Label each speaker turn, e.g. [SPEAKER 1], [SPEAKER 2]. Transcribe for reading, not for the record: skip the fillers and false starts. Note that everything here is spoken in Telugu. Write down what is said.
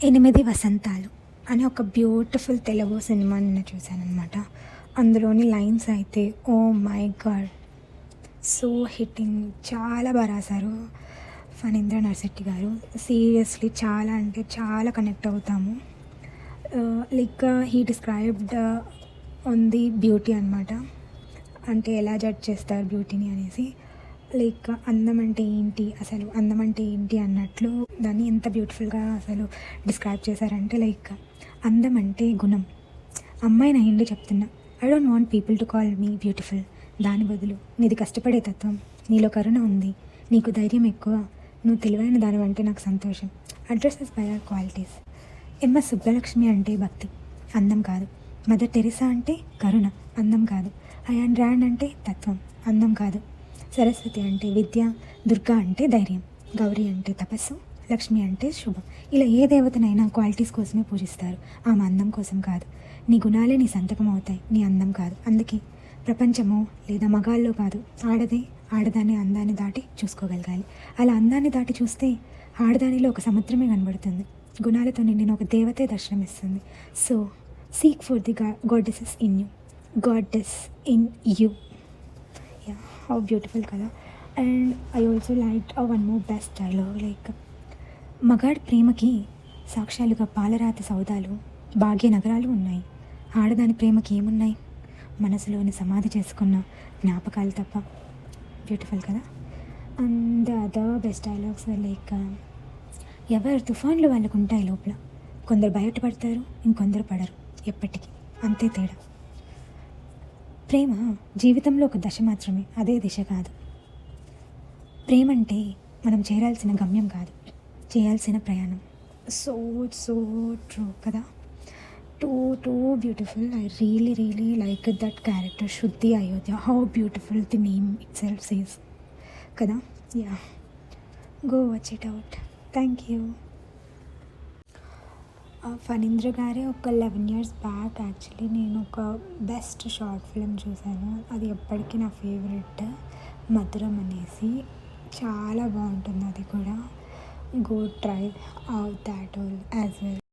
[SPEAKER 1] ఎనిమిది వసంతాలు అనే ఒక బ్యూటిఫుల్ తెలుగు సినిమా నిన్న చూశానమాట. అందులోని లైన్స్ అయితే oh my god, so hitting, చాలా బాగా రాశారు ఫణీంద్ర నరసిట్టి గారు. సీరియస్లీ చాలా అంటే చాలా కనెక్ట్ అవుతాము. Like he described on the beauty అనమాట. అంటే ఎలా జడ్జ్ చేస్తారు బ్యూటీని అనేసి. లైక్ అందం అంటే ఏంటి, అసలు అందం అంటే ఏంటి అన్నట్లు దాన్ని ఎంత బ్యూటిఫుల్గా అసలు డిస్క్రైబ్ చేశారంటే, లైక్ అందం అంటే గుణం. అమ్మాయిని అయ్యిండి చెప్తున్నా, I don't want people to call me beautiful. దాని బదులు నీది కష్టపడే తత్వం, నీలో కరుణ ఉంది, నీకు ధైర్యం ఎక్కువ, నువ్వు తెలివైన దానివంటే నాకు సంతోషం. Addresses by our qualities. MS Subbalakshmi అంటే భక్తి, అందం కాదు. మదర్ టెరిసా అంటే కరుణ, అందం కాదు. అయాన్ ర్యాండ్ అంటే తత్వం, అందం కాదు. సరస్వతి అంటే విద్య, దుర్గా అంటే ధైర్యం, గౌరీ అంటే తపస్సు, లక్ష్మి అంటే శుభం. ఇలా ఏ దేవతనైనా క్వాలిటీస్ కోసమే పూజిస్తారు, ఆమె అందం కోసం కాదు. నీ గుణాలే నీ సంతకం అవుతాయి, నీ అందం కాదు. అందుకే ప్రపంచమో లేదా మగాల్లో కాదు, ఆడదాన్ని అందాన్ని దాటి చూసుకోగలగాలి. అలా అందాన్ని దాటి చూస్తే ఆడదానిలో ఒక సముద్రమే కనబడుతుంది, గుణాలతో నిండిన ఒక దేవతే దర్శనమిస్తుంది. So seek for the goddesses in you, goddess in you. Yeah, how beautiful కదా. And I also like one more best dialogue, like మగాడి ప్రేమకి సాక్ష్యాలుగా పాలరాతి సౌదాలు, భాగ్యనగరాలు ఉన్నాయి. ఆడదాని ప్రేమకి ఏమున్నాయి, మనసులోని సమాధి చేసుకున్న జ్ఞాపకాలు తప్ప. బ్యూటిఫుల్ కదా. And the other best dialogues like ఎవరు తుఫాన్లు వాళ్ళకు ఉంటాయి లోపల, కొందరు బయటపడతారు, ఇంకొందరు పడరు, ఎప్పటికీ అంతే తేడా. ప్రేమ జీవితంలో ఒక దశ మాత్రమే, అదే దిశ కాదు. ప్రేమ అంటే మనం చేరాల్సిన గమ్యం కాదు, చేయాల్సిన ప్రయాణం. సో సో ట్రూ కదా. Too beautiful. I really like that character Shruti Ayodhya. How beautiful the name itself says కదా. Yeah, go watch it out. Thank you. Phanindra గారే ఒక 11 years బ్యాక్ యాక్చువల్లీ నేను ఒక బెస్ట్ షార్ట్ ఫిల్మ్ చూశాను. అది ఎప్పటికీ నా ఫేవరెట్, మధురం అనేసి. చాలా బాగుంటుంది అది కూడా. Go try out that all as well.